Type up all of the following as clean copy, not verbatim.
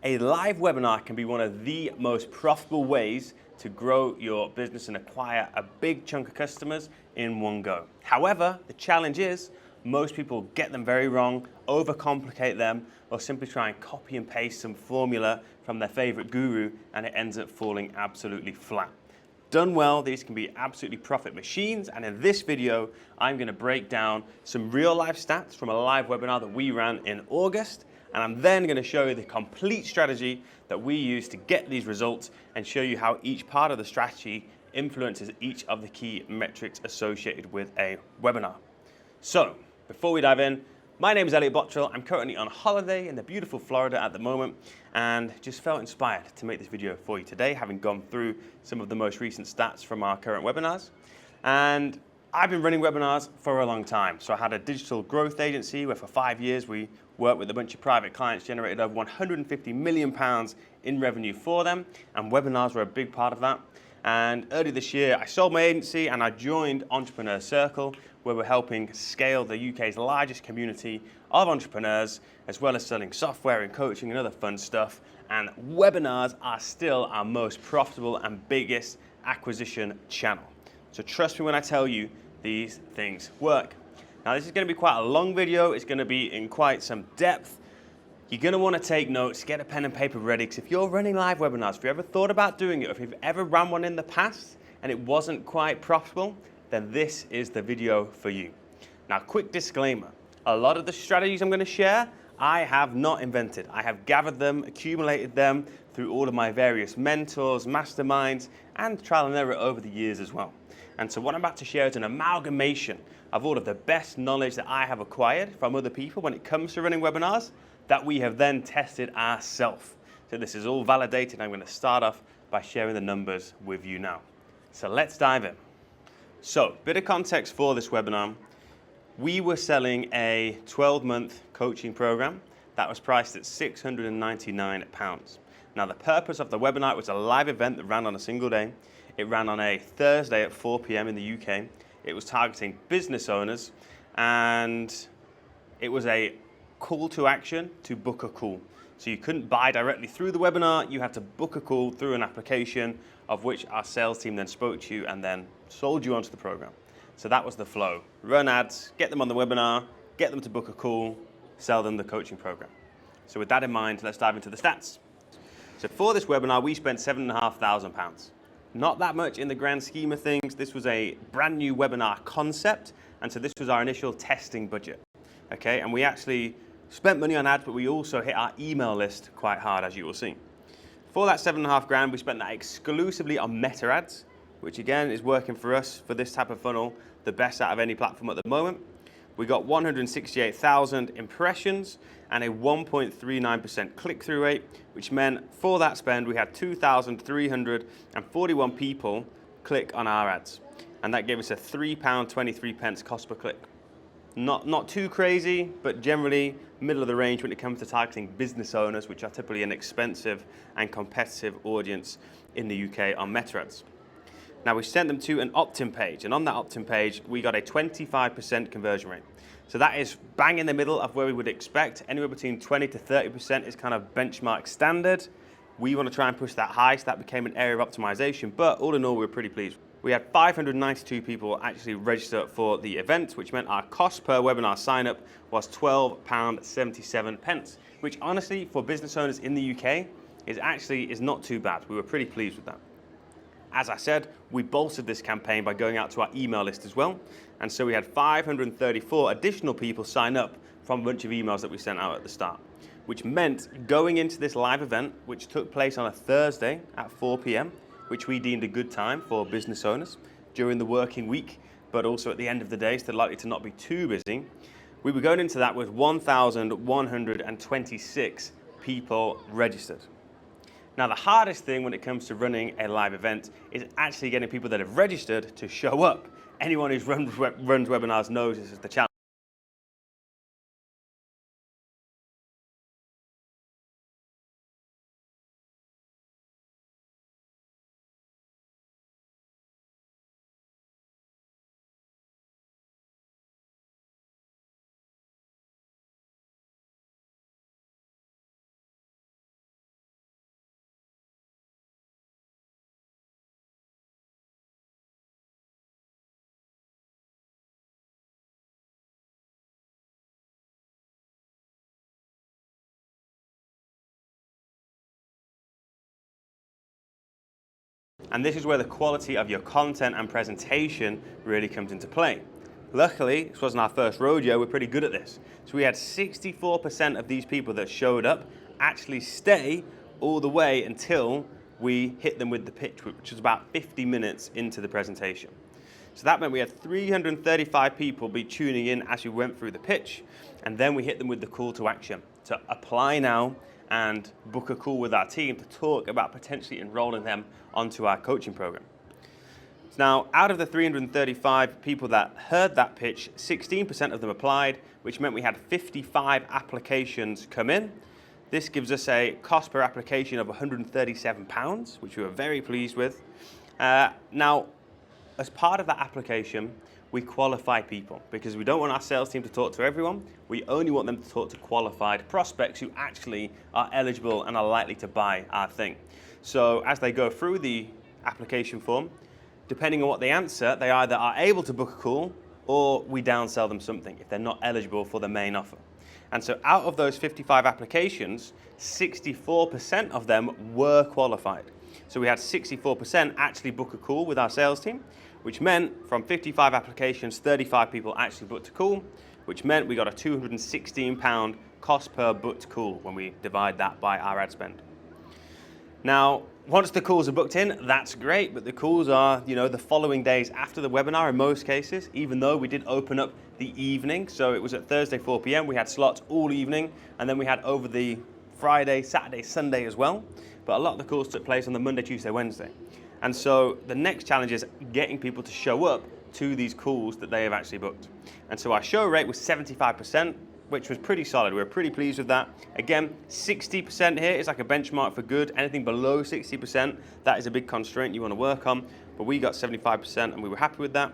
A live webinar can be one of the most profitable ways to grow your business and acquire a big chunk of customers in one go. However, the challenge is most people get them very wrong, overcomplicate them, or simply try and copy and paste some formula from their favorite guru, and it ends up falling absolutely flat. Done well, these can be absolutely profit machines, and in this video, I'm going to break down some real life stats from a live webinar that we ran in August, and I'm then going to show you the complete strategy that we use to get these results and show you how each part of the strategy influences each of the key metrics associated with a webinar. So, before we dive in, my name is Elliott. I'm currently on holiday in the beautiful Florida at the moment and just felt inspired to make this video for you today, having gone through some of the most recent stats from our current webinars. And I've been running webinars for a long time. So I had a digital growth agency where for 5 years we worked with a bunch of private clients, generated over £150 million in revenue for them, and webinars were a big part of that. And early this year, I sold my agency and I joined Entrepreneur Circle, where we're helping scale the UK's largest community of entrepreneurs, as well as selling software and coaching and other fun stuff. And webinars are still our most profitable and biggest acquisition channel. So trust me when I tell you these things work. Now this is going to be quite a long video. It's going to be in quite some depth. You're going to want to take notes, get a pen and paper ready, because if you're running live webinars, if you ever thought about doing it, or if you've ever run one in the past and it wasn't quite profitable, then this is the video for you. Now, quick disclaimer, a lot of the strategies I'm going to share, I have not invented. I have gathered them, accumulated them through all of my various mentors, masterminds, and trial and error over the years as well. And so what I'm about to share is an amalgamation of all of the best knowledge that I have acquired from other people when it comes to running webinars that we have then tested ourselves. So this is all validated. I'm going to start off by sharing the numbers with you now. So let's dive in. So, bit of context for this webinar. We were selling a 12-month coaching program that was priced at £699. Now, the purpose of the webinar was a live event that ran on a single day. It ran on a Thursday at 4 p.m. in the UK. It was targeting business owners, and it was a call to action to book a call. So you couldn't buy directly through the webinar, you had to book a call through an application of which our sales team then spoke to you and then sold you onto the program. So that was the flow. Run ads, get them on the webinar, get them to book a call, sell them the coaching program. So with that in mind, let's dive into the stats. So for this webinar, we spent £7,500. Not that much in the grand scheme of things. This was a brand new webinar concept, and so this was our initial testing budget. Okay, and we actually spent money on ads, but we also hit our email list quite hard, as you will see. For that £7,500, we spent that exclusively on meta ads, which again is working for us for this type of funnel, the best out of any platform at the moment. We got 168,000 impressions and a 1.39% click-through rate, which meant for that spend, we had 2,341 people click on our ads. And that gave us a £3.23 cost per click. Not too crazy, but generally middle of the range when it comes to targeting business owners, which are typically an expensive and competitive audience in the UK on meta ads. Now we sent them to an opt-in page, and on that opt-in page, we got a 25% conversion rate. So that is bang in the middle of where we would expect. Anywhere between 20 to 30% is kind of benchmark standard. We want to try and push that high, so that became an area of optimization, but all in all, we were pretty pleased. We had 592 people actually register for the event, which meant our cost per webinar sign up was £12.77, which honestly, for business owners in the UK, is not too bad. We were pretty pleased with that. As I said, we bolstered this campaign by going out to our email list as well. And so we had 534 additional people sign up from a bunch of emails that we sent out at the start, which meant going into this live event, which took place on a Thursday at 4 p.m., which we deemed a good time for business owners during the working week, but also at the end of the day, so they're likely to not be too busy. We were going into that with 1,126 people registered. Now, the hardest thing when it comes to running a live event is actually getting people that have registered to show up. Anyone who runs webinars knows this is the challenge. And this is where the quality of your content and presentation really comes into play. Luckily, this wasn't our first rodeo, we're pretty good at this. So we had 64% of these people that showed up actually stay all the way until we hit them with the pitch, which was about 50 minutes into the presentation. So that meant we had 335 people be tuning in as we went through the pitch, and then we hit them with the call to action to apply now and book a call with our team to talk about potentially enrolling them onto our coaching program. Now, out of the 335 people that heard that pitch, 16% of them applied, which meant we had 55 applications come in. This gives us a cost per application of £137, which we were very pleased with. Now, as part of that application, we qualify people because we don't want our sales team to talk to everyone. We only want them to talk to qualified prospects who actually are eligible and are likely to buy our thing. So as they go through the application form, depending on what they answer, they either are able to book a call or we downsell them something if they're not eligible for the main offer. And so out of those 55 applications, 64% of them were qualified. So we had 64% actually book a call with our sales team, which meant from 55 applications, 35 people actually booked a call, which meant we got a £216 cost per booked call when we divide that by our ad spend. Now, once the calls are booked in, that's great, but the calls are, the following days after the webinar in most cases, even though we did open up the evening. So it was at Thursday, 4 p.m. We had slots all evening, and then we had over the Friday, Saturday, Sunday as well. But a lot of the calls took place on the Monday, Tuesday, Wednesday. And so the next challenge is getting people to show up to these calls that they have actually booked. And so our show rate was 75%, which was pretty solid. We were pretty pleased with that. Again, 60% here is like a benchmark for good. Anything below 60%, that is a big constraint you want to work on. But we got 75% and we were happy with that.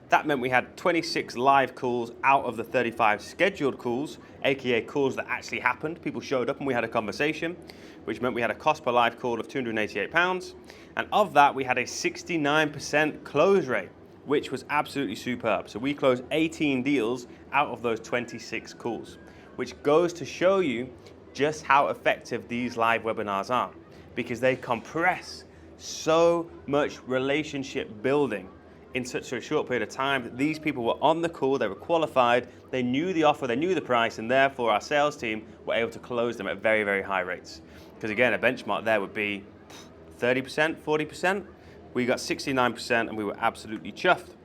That meant we had 26 live calls out of the 35 scheduled calls, aka calls that actually happened. People showed up and we had a conversation, which meant we had a cost per live call of £288. And of that, we had a 69% close rate, which was absolutely superb. So we closed 18 deals out of those 26 calls, which goes to show you just how effective these live webinars are, because they compress so much relationship building in such a short period of time that these people were on the call, they were qualified, they knew the offer, they knew the price, and therefore our sales team were able to close them at very, very high rates. Because again, a benchmark there would be 30%, 40%. We got 69% and we were absolutely chuffed.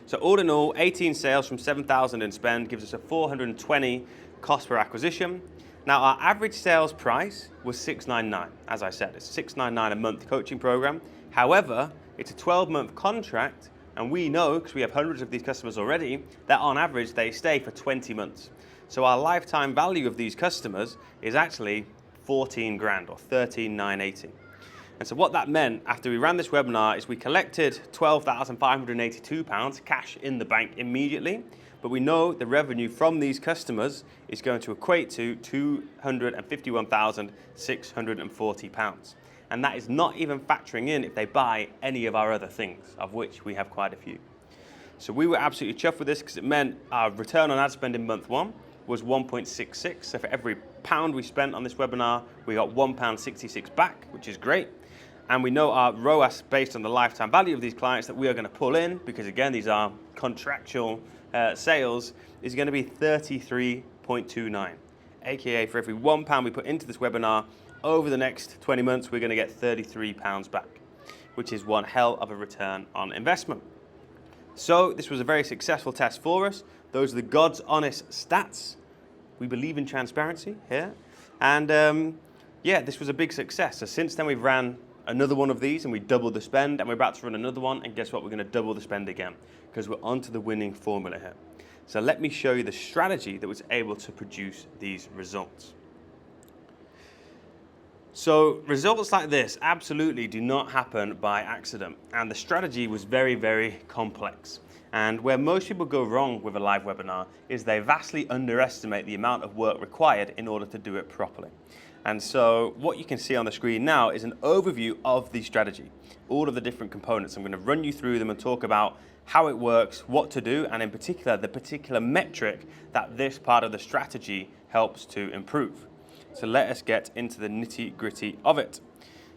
So all in all, 18 sales from 7,000 in spend gives us a 420 cost per acquisition. Now our average sales price was $699. As I said, it's $699 a month coaching program. However, it's a 12-month contract, and we know, because we have hundreds of these customers already, that on average they stay for 20 months. So our lifetime value of these customers is actually 14 grand or 13,980. And so what that meant after we ran this webinar is we collected £12,582 cash in the bank immediately, but we know the revenue from these customers is going to equate to £251,640. And that is not even factoring in if they buy any of our other things, of which we have quite a few. So we were absolutely chuffed with this because it meant our return on ad spend in month one was 1.66. So for every pound we spent on this webinar, we got £1.66 back, which is great. And we know our ROAS based on the lifetime value of these clients that we are going to pull in, because again, these are contractual sales, is going to be 33.29. AKA for every £1 we put into this webinar, over the next 20 months, we're going to get £33 back, which is one hell of a return on investment. So this was a very successful test for us. Those are the God's honest stats. We believe in transparency here. And yeah, this was a big success. So since then, we've ran another one of these and we doubled the spend, and we're about to run another one. And guess what? We're going to double the spend again because we're onto the winning formula here. So let me show you the strategy that was able to produce these results. So results like this absolutely do not happen by accident, and the strategy was very, very complex. And where most people go wrong with a live webinar is they vastly underestimate the amount of work required in order to do it properly. And so what you can see on the screen now is an overview of the strategy, all of the different components. I'm going to run you through them and talk about how it works, what to do, and in particular, the particular metric that this part of the strategy helps to improve. So let us get into the nitty-gritty of it.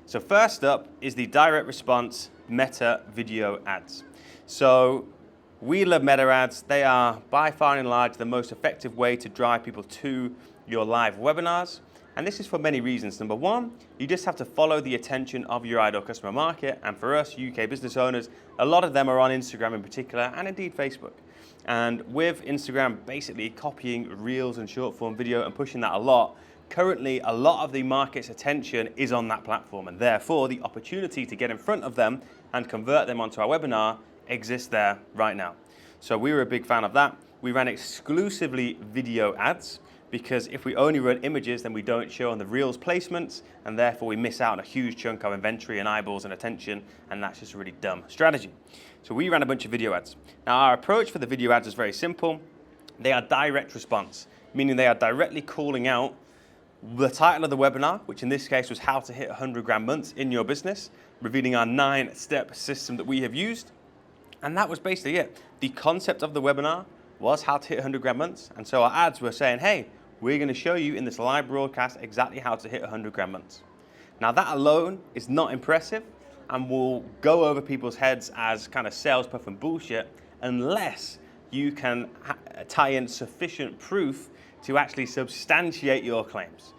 So first up is the direct response meta video ads. So we love meta ads. They are by far and large the most effective way to drive people to your live webinars. And this is for many reasons. Number one, you just have to follow the attention of your ideal customer market. And for us, UK business owners, a lot of them are on Instagram in particular, and indeed Facebook. And with Instagram basically copying reels and short form video and pushing that a lot, currently a lot of the market's attention is on that platform, and therefore the opportunity to get in front of them and convert them onto our webinar exists there right now. So we were a big fan of that. We ran exclusively video ads, because if we only run images, then we don't show on the Reels placements, and therefore we miss out on a huge chunk of inventory and eyeballs and attention, and that's just a really dumb strategy. So we ran a bunch of video ads. Now our approach for the video ads is very simple. They are direct response, meaning they are directly calling out the title of the webinar, which in this case was how to hit 100 grand months in your business, revealing our 9-step system that we have used. And that was basically it. The concept of the webinar was how to hit 100 grand months. And so our ads were saying, hey, we're going to show you in this live broadcast exactly how to hit 100 grand months. Now that alone is not impressive and will go over people's heads as kind of sales puff and bullshit unless you can tie in sufficient proof to actually substantiate your claims.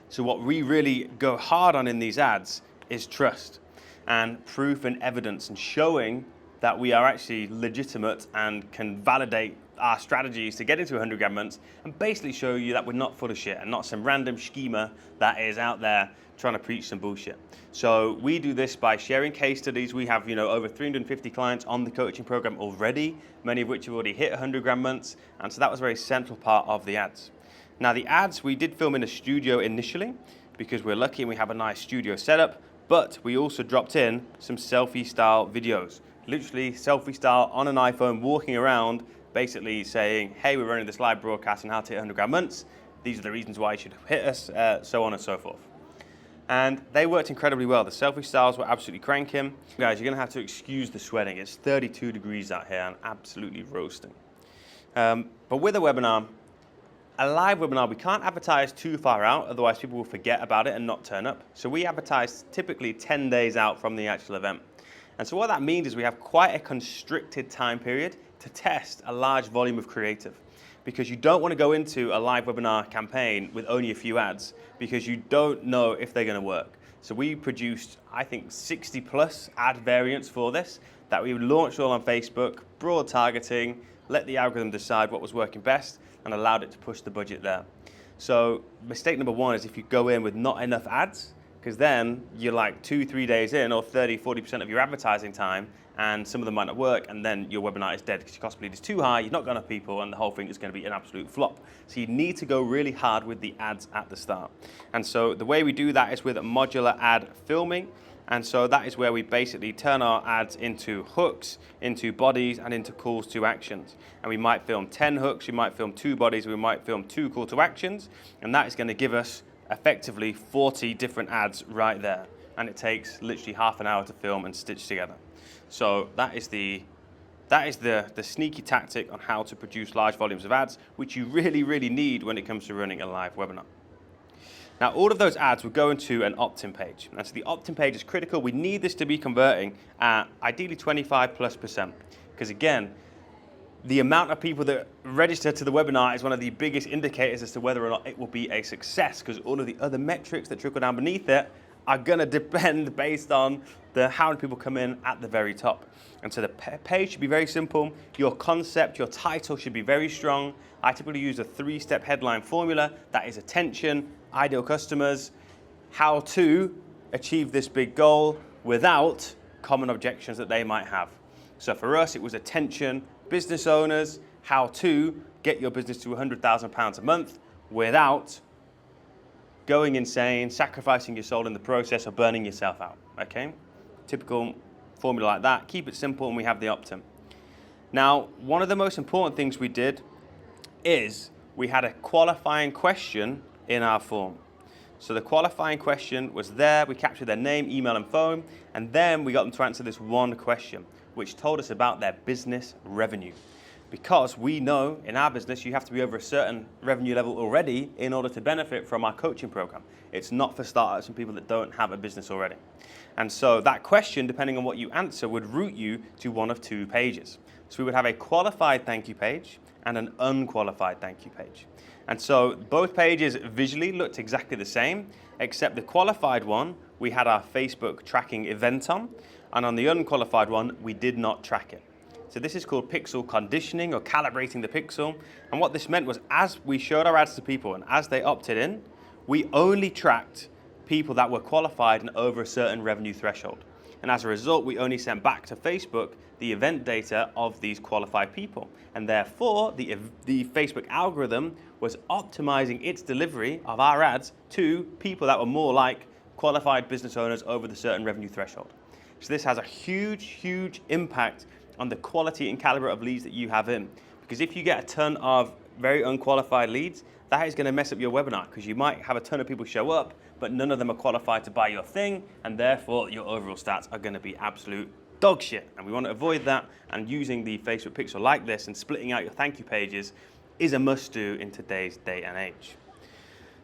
So what we really go hard on in these ads is trust and proof and evidence, and showing that we are actually legitimate and can validate our strategies to get into 100 grand months, and basically show you that we're not full of shit and not some random schemer that is out there trying to preach some bullshit. So we do this by sharing case studies. We have over 350 clients on the coaching program already, many of which have already hit 100 grand months, and so that was a very central part of the ads. Now the ads we did film in a studio initially because we're lucky and we have a nice studio setup, but we also dropped in some selfie style videos, literally selfie style on an iPhone, walking around basically saying, hey, we're running this live broadcast on how to hit 100 grand months. These are the reasons why you should hit us, so on and so forth. And they worked incredibly well. The selfie styles were absolutely cranking. Guys, you're gonna have to excuse the sweating. It's 32 degrees out here and absolutely roasting. But with a webinar, a live webinar, we can't advertise too far out, otherwise people will forget about it and not turn up. So we advertise typically 10 days out from the actual event. And so what that means is we have quite a constricted time period to test a large volume of creative, because you don't want to go into a live webinar campaign with only a few ads because you don't know if they're going to work. So we produced, I think, 60 plus ad variants for this that we launched all on Facebook, broad targeting, let the algorithm decide what was working best, and allowed it to push the budget there. So mistake number one is if you go in with not enough ads, because then you're like 2-3 days in, or 30-40% of your advertising time, and some of them might not work, and then your webinar is dead because your cost per lead is too high, you've not got enough people, and the whole thing is going to be an absolute flop. So you need to go really hard with the ads at the start. And so the way we do that is with modular ad filming. And so that is where we basically turn our ads into hooks, into bodies, and into calls to actions. And we might film 10 hooks, we might film 2 bodies, we might film 2 call to actions, and that is going to give us effectively 40 different ads right there. And it takes literally half an hour to film and stitch together. So that is the sneaky tactic on how to produce large volumes of ads, which you really, really need when it comes to running a live webinar. Now, all of those ads will go into an opt-in page. And so the opt-in page is critical. We need this to be converting at ideally 25+%. Because again, the amount of people that register to the webinar is one of the biggest indicators as to whether or not it will be a success, because all of the other metrics that trickle down beneath it are going to depend based on how many people come in at the very top. And so the page should be very simple. Your concept, your title should be very strong. I typically use a 3-step headline formula. That is attention, ideal customers, how to achieve this big goal without common objections that they might have. So for us, it was attention, business owners, how to get your business to £100,000 a month without going insane, sacrificing your soul in the process, or burning yourself out, okay? Typical formula like that. Keep it simple, and we have the opt-in. Now, one of the most important things we did is we had a qualifying question in our form. So the qualifying question was there. We captured their name, email, and phone, and then we got them to answer this one question, which told us about their business revenue. because we know in our business you have to be over a certain revenue level already in order to benefit from our coaching program. It's not for startups and people that don't have a business already. And so that question, depending on what you answer, would route you to one of two pages. So we would have a qualified thank you page and an unqualified thank you page. And so both pages visually looked exactly the same, except the qualified one, we had our Facebook tracking event on, and on the unqualified one, we did not track it. So this is called pixel conditioning or calibrating the pixel. And what this meant was as we showed our ads to people and as they opted in, we only tracked people that were qualified and over a certain revenue threshold. And as a result, we only sent back to Facebook the event data of these qualified people. And therefore, the Facebook algorithm was optimizing its delivery of our ads to people that were more like qualified business owners over the certain revenue threshold. So this has a huge, huge impact on the quality and caliber of leads that you have in. Because if you get a ton of very unqualified leads, that is going to mess up your webinar because you might have a ton of people show up, but none of them are qualified to buy your thing, and therefore your overall stats are going to be absolute dog shit. And we want to avoid that, and using the Facebook pixel like this and splitting out your thank you pages is a must do in today's day and age.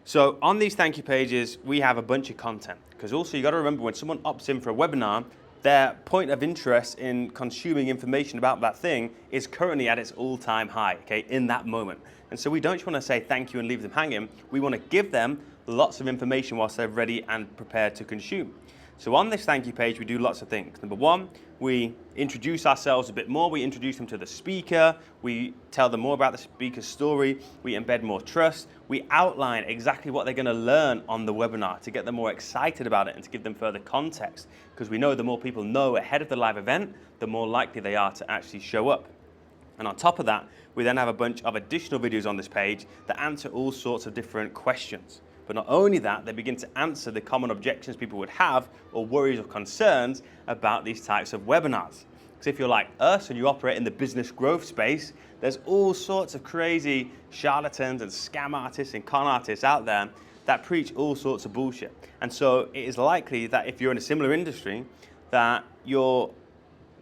So on these thank you pages, we have a bunch of content, because also you got to remember when someone opts in for a webinar, their point of interest in consuming information about that thing is currently at its all-time high, okay, in that moment. And so we don't just want to say thank you and leave them hanging. We want to give them lots of information whilst they're ready and prepared to consume. So on this thank you page, we do lots of things. Number one, we introduce ourselves a bit more. We introduce them to the speaker. We tell them more about the speaker's story. We embed more trust. We outline exactly what they're going to learn on the webinar to get them more excited about it and to give them further context. Because we know the more people know ahead of the live event, the more likely they are to actually show up. And on top of that, we then have a bunch of additional videos on this page that answer all sorts of different questions. But not only that, they begin to answer the common objections people would have or worries or concerns about these types of webinars. Because if you're like us and you operate in the business growth space, there's all sorts of crazy charlatans and scam artists and con artists out there that preach all sorts of bullshit. And so it is likely that if you're in a similar industry, that your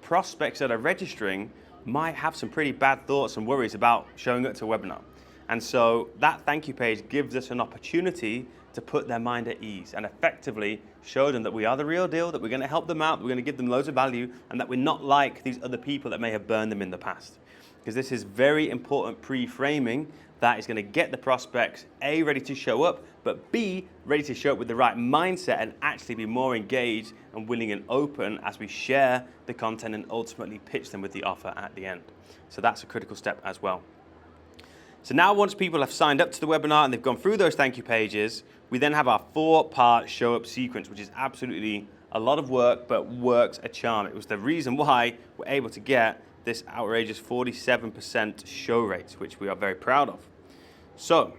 prospects that are registering might have some pretty bad thoughts and worries about showing up to a webinar. And so that thank you page gives us an opportunity to put their mind at ease and effectively show them that we are the real deal, that we're going to help them out, we're going to give them loads of value, and that we're not like these other people that may have burned them in the past. Because this is very important pre-framing that is going to get the prospects A, ready to show up, but B, ready to show up with the right mindset and actually be more engaged and willing and open as we share the content and ultimately pitch them with the offer at the end. So that's a critical step as well. So now once people have signed up to the webinar and they've gone through those thank you pages, we then have our 4-part show up sequence, which is absolutely a lot of work, but works a charm. It was the reason why we're able to get this outrageous 47% show rate, which we are very proud of. So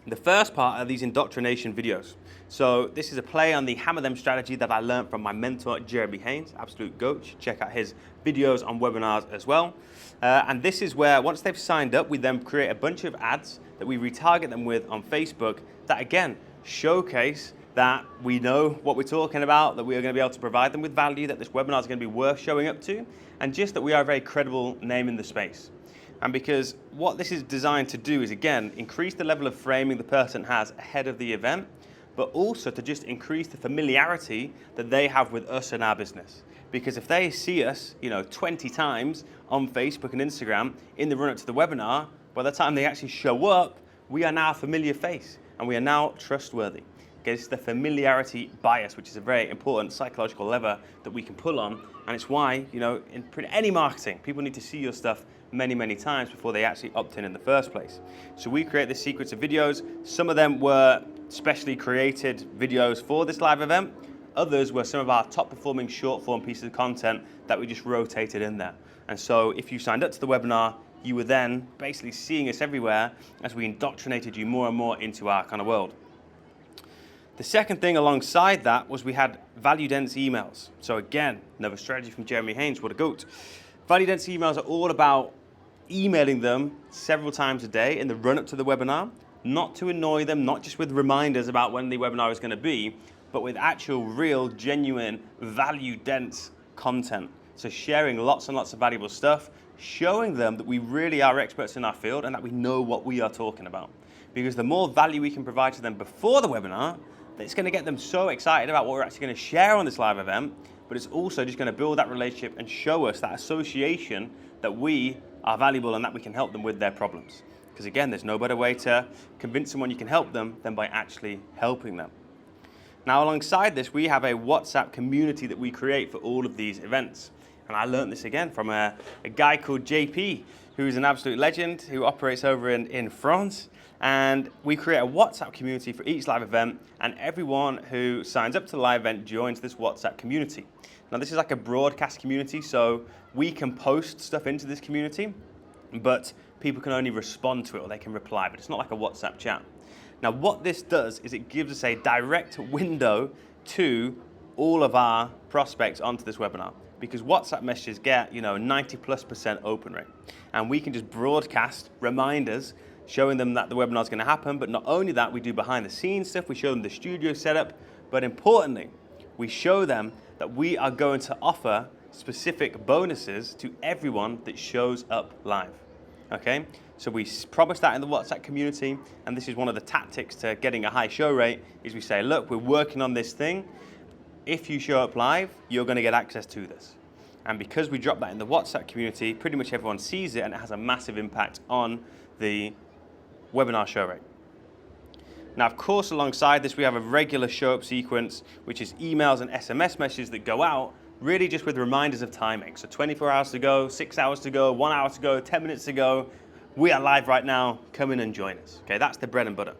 the first part are these indoctrination videos. So this is a play on the Hammer Them strategy that I learned from my mentor, Jeremy Haynes, absolute goat. Check out his videos on webinars as well. And this is where once they've signed up, we then create a bunch of ads that we retarget them with on Facebook that again, showcase that we know what we're talking about, that we are going to be able to provide them with value, that this webinar is going to be worth showing up to, and just that we are a very credible name in the space. And because what this is designed to do is, again, increase the level of framing the person has ahead of the event, but also to just increase the familiarity that they have with us and our business. Because if they see us, 20 times on Facebook and Instagram in the run-up to the webinar, by the time they actually show up, we are now a familiar face and we are now trustworthy. Okay, it's the familiarity bias, which is a very important psychological lever that we can pull on. And it's why, in any marketing, people need to see your stuff many, many times before they actually opt in the first place. So we create this sequence of videos. Some of them were specially created videos for this live event. Others were some of our top performing short form pieces of content that we just rotated in there. And so if you signed up to the webinar, you were then basically seeing us everywhere as we indoctrinated you more and more into our kind of world. The second thing alongside that was we had value dense emails. So again, another strategy from Jeremy Haynes, what a goat. Value dense emails are all about emailing them several times a day in the run up to the webinar, not to annoy them, not just with reminders about when the webinar is going to be, but with actual, real, genuine, value dense content. So sharing lots and lots of valuable stuff, showing them that we really are experts in our field and that we know what we are talking about. Because the more value we can provide to them before the webinar, it's going to get them so excited about what we're actually going to share on this live event, but it's also just going to build that relationship and show us that association that we are valuable and that we can help them with their problems. Because again, there's no better way to convince someone you can help them than by actually helping them. Now, alongside this, we have a WhatsApp community that we create for all of these events. And I learned this again from a guy called JP, who's an absolute legend, who operates over in France. And we create a WhatsApp community for each live event, and everyone who signs up to the live event joins this WhatsApp community. Now, this is like a broadcast community, so we can post stuff into this community, but people can only respond to it, or they can reply, but it's not like a WhatsApp chat. Now, what this does is it gives us a direct window to all of our prospects onto this webinar, because WhatsApp messages get, 90+% open rate. And we can just broadcast reminders showing them that the webinar is going to happen. But not only that, we do behind the scenes stuff. We show them the studio setup. But importantly, we show them that we are going to offer specific bonuses to everyone that shows up live. Okay? So we promise that in the WhatsApp community. And this is one of the tactics to getting a high show rate, is we say, look, we're working on this thing. If you show up live, you're going to get access to this. And because we drop that in the WhatsApp community, pretty much everyone sees it, and it has a massive impact on the webinar show rate. Now, of course, alongside this, we have a regular show up sequence, which is emails and SMS messages that go out really just with reminders of timing. So 24 hours to go, 6 hours to go, 1 hour to go, 10 minutes to go. We are live right now. Come in and join us. Okay, that's the bread and butter.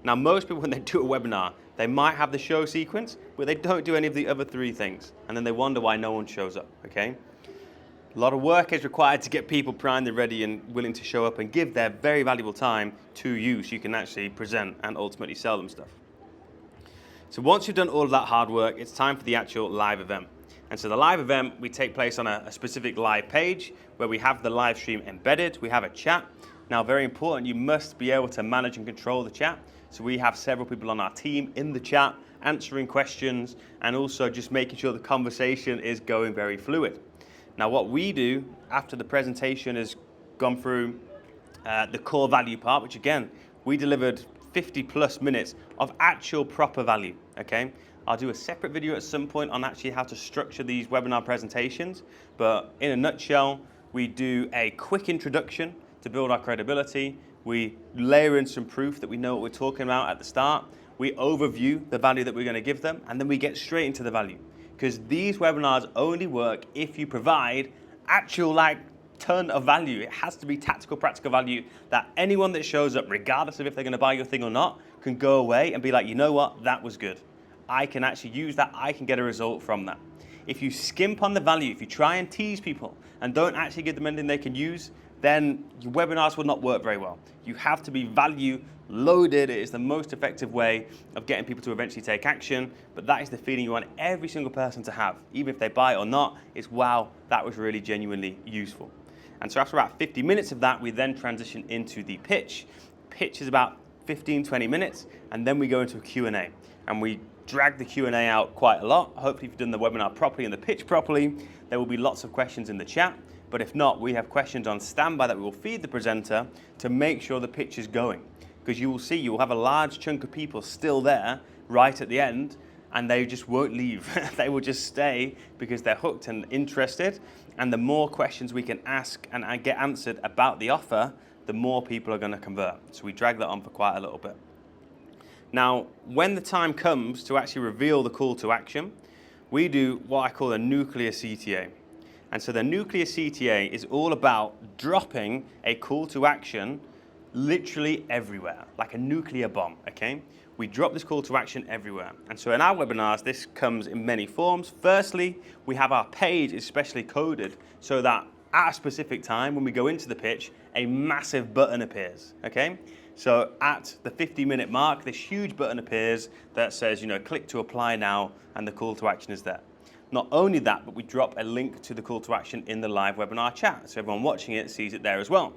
Now, most people, when they do a webinar, they might have the show sequence, but they don't do any of the other three things. And then they wonder why no one shows up, okay? A lot of work is required to get people primed and ready and willing to show up and give their very valuable time to you so you can actually present and ultimately sell them stuff. So once you've done all of that hard work, it's time for the actual live event. And so the live event, we take place on a specific live page where we have the live stream embedded. We have a chat. Now, very important, you must be able to manage and control the chat. So we have several people on our team in the chat answering questions and also just making sure the conversation is going very fluid. Now, what we do after the presentation has gone through the core value part, which again, we delivered 50+ minutes of actual proper value, okay? I'll do a separate video at some point on actually how to structure these webinar presentations, but in a nutshell, we do a quick introduction to build our credibility. We layer in some proof that we know what we're talking about at the start. We overview the value that we're going to give them, and then we get straight into the value. Because these webinars only work if you provide actual ton of value. It has to be tactical, practical value that anyone that shows up, regardless of if they're going to buy your thing or not, can go away and be like, you know what, that was good. I can actually use that. I can get a result from that. If you skimp on the value, if you try and tease people and don't actually give them anything they can use, then your webinars will not work very well. You have to be value loaded. It is the most effective way of getting people to eventually take action, but that is the feeling you want every single person to have, even if they buy it or not. It's, wow, that was really genuinely useful. And so after about 50 minutes of that, we then transition into the pitch. Pitch is about 15, 20 minutes, and then we go into a Q&A. And we drag the Q&A out quite a lot. Hopefully, if you've done the webinar properly and the pitch properly, there will be lots of questions in the chat. But if not, we have questions on standby that we will feed the presenter to make sure the pitch is going. Because you will see, you will have a large chunk of people still there right at the end, and they just won't leave. They will just stay because they're hooked and interested. And the more questions we can ask and get answered about the offer, the more people are going to convert. So we drag that on for quite a little bit. Now, when the time comes to actually reveal the call to action, we do what I call a Nuclear CTA. And so the Nuclear CTA is all about dropping a call to action literally everywhere, like a nuclear bomb, okay? We drop this call to action everywhere. And so in our webinars, this comes in many forms. Firstly, we have our page especially coded so that at a specific time when we go into the pitch, a massive button appears, okay? So at the 50-minute mark, this huge button appears that says, click to apply now, and the call to action is there. Not only that, but we drop a link to the call to action in the live webinar chat, so everyone watching it sees it there as well.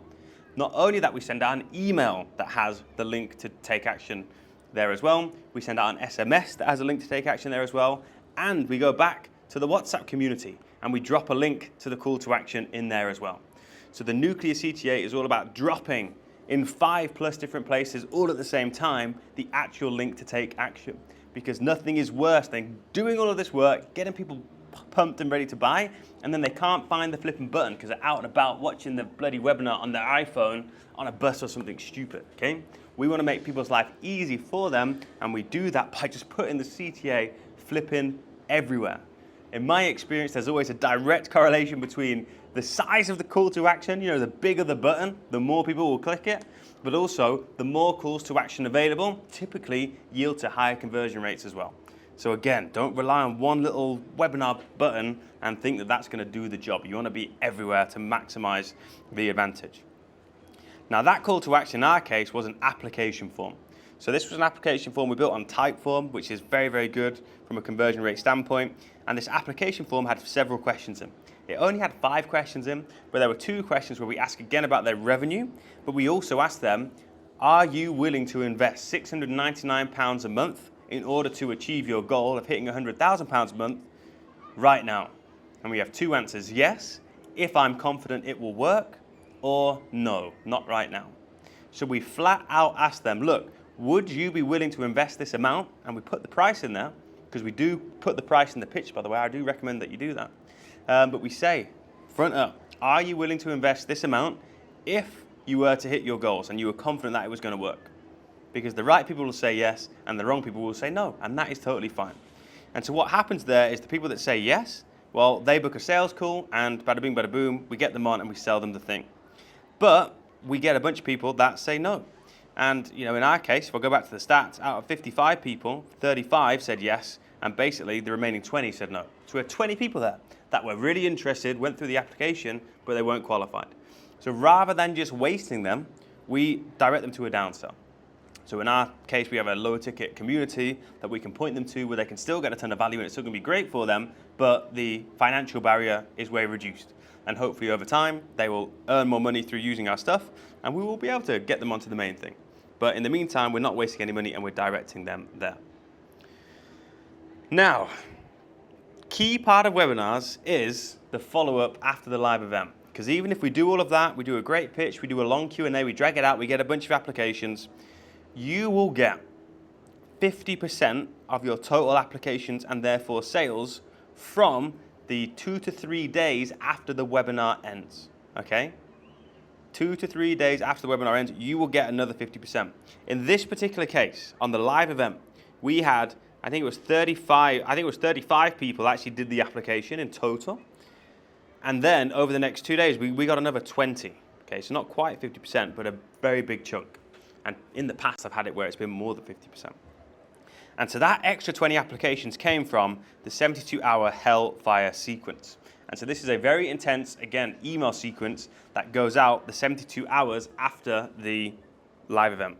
Not only that, we send out an email that has the link to take action there as well. We send out an SMS that has a link to take action there as well. And we go back to the WhatsApp community, and we drop a link to the call to action in there as well. So the Nuclear CTA is all about dropping in 5+ different places all at the same time the actual link to take action, because nothing is worse than doing all of this work, getting people pumped and ready to buy, and then they can't find the flipping button because they're out and about watching the bloody webinar on their iPhone on a bus or something stupid, okay? We want to make people's life easy for them, and we do that by just putting the CTA flipping everywhere. In my experience, there's always a direct correlation between the size of the call to action, you know, the bigger the button, the more people will click it, but also the more calls to action available typically yield to higher conversion rates as well. So again, don't rely on one little webinar button and think that that's going to do the job. You want to be everywhere to maximize the advantage. Now that call to action in our case was an application form. So this was an application form we built on Typeform, which is very, very good from a conversion rate standpoint. And this application form had several questions in. It only had 5 questions in, but there were 2 questions where we asked again about their revenue, but we also asked them, are you willing to invest £699 a month in order to achieve your goal of hitting £100,000 a month right now? And we have 2 answers, yes, if I'm confident it will work, or no, not right now. So we flat out asked them, look, would you be willing to invest this amount? And we put the price in there, because we do put the price in the pitch, by the way. I do recommend that you do that. But we say, front up, are you willing to invest this amount if you were to hit your goals and you were confident that it was going to work? Because the right people will say yes, and the wrong people will say no, and that is totally fine. And so what happens there is the people that say yes, well, they book a sales call, and bada bing, bada boom, we get them on and we sell them the thing. But we get a bunch of people that say no. And you know, in our case, if I go back to the stats, out of 55 people, 35 said yes, and basically the remaining 20 said no. So we had 20 people there that were really interested, went through the application, but they weren't qualified. So rather than just wasting them, we direct them to a downsell. So in our case, we have a low ticket community that we can point them to where they can still get a ton of value and it's still gonna be great for them, but the financial barrier is way reduced. And hopefully over time, they will earn more money through using our stuff, and we will be able to get them onto the main thing. But in the meantime, we're not wasting any money and we're directing them there. Now, key part of webinars is the follow-up after the live event. Because even if we do all of that, we do a great pitch, we do a long Q&A, we drag it out, we get a bunch of applications, you will get 50% of your total applications and therefore sales from the 2 to 3 days after the webinar ends, okay? 2 to 3 days after the webinar ends, you will get another 50%. In this particular case, on the live event, we had, I think it was 35 people actually did the application in total. And then over the next 2 days, we got another 20. Okay, so not quite 50%, but a very big chunk. And in the past, I've had it where it's been more than 50%. And so that extra 20 applications came from the 72-hour Hellfire sequence. And so this is a very intense, again, email sequence that goes out the 72 hours after the live event.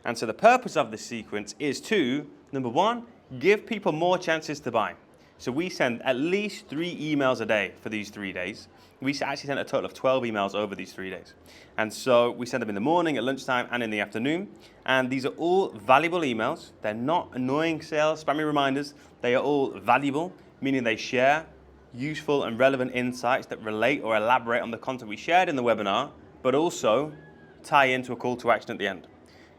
And so the purpose of this sequence is to, number 1, give people more chances to buy. So we send at least 3 emails a day for these 3 days. We actually sent a total of 12 emails over these 3 days. And so we send them in the morning, at lunchtime, and in the afternoon. And these are all valuable emails. They're not annoying sales, spammy reminders. They are all valuable, meaning they share useful and relevant insights that relate or elaborate on the content we shared in the webinar, but also tie into a call to action at the end.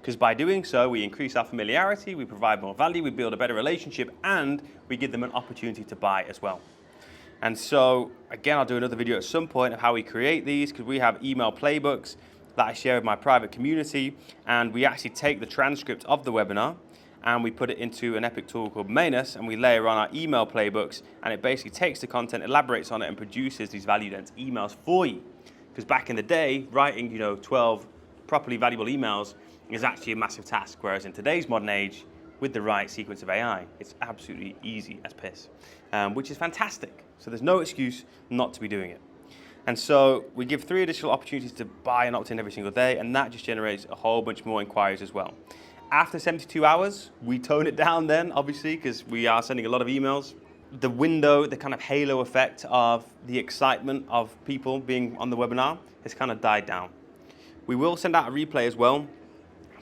Because by doing so, we increase our familiarity, we provide more value, we build a better relationship, and we give them an opportunity to buy as well. And so, again, I'll do another video at some point of how we create these, because we have email playbooks that I share with my private community, and we actually take the transcript of the webinar and we put it into an epic tool called Manus, and we layer on our email playbooks, and it basically takes the content, elaborates on it, and produces these value-dense emails for you. Because back in the day, writing 12 properly valuable emails is actually a massive task, whereas in today's modern age, with the right sequence of AI, it's absolutely easy as piss, which is fantastic. So there's no excuse not to be doing it. And so we give 3 additional opportunities to buy and opt in every single day, and that just generates a whole bunch more inquiries as well. After 72 hours, we tone it down then, obviously, because we are sending a lot of emails. The window, the kind of halo effect of the excitement of people being on the webinar has kind of died down. We will send out a replay as well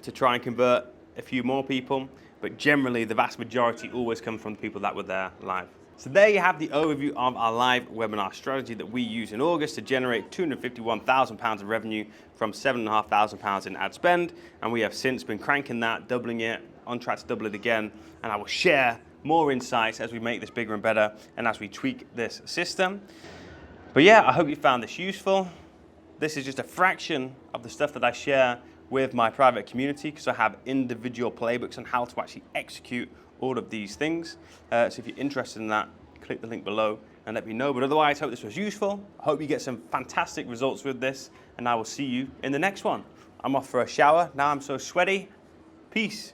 to try and convert a few more people, but generally the vast majority always come from the people that were there live. So there you have the overview of our live webinar strategy that we used in August to generate £251,000 of revenue from £7,500 in ad spend. And we have since been cranking that, doubling it, on track to double it again. And I will share more insights as we make this bigger and better and as we tweak this system. But yeah, I hope you found this useful. This is just a fraction of the stuff that I share with my private community, because I have individual playbooks on how to actually execute all of these things. So if you're interested in that, click the link below and let me know. But otherwise, I hope this was useful. I hope you get some fantastic results with this, and I will see you in the next one. I'm off for a shower. Now I'm so sweaty. Peace.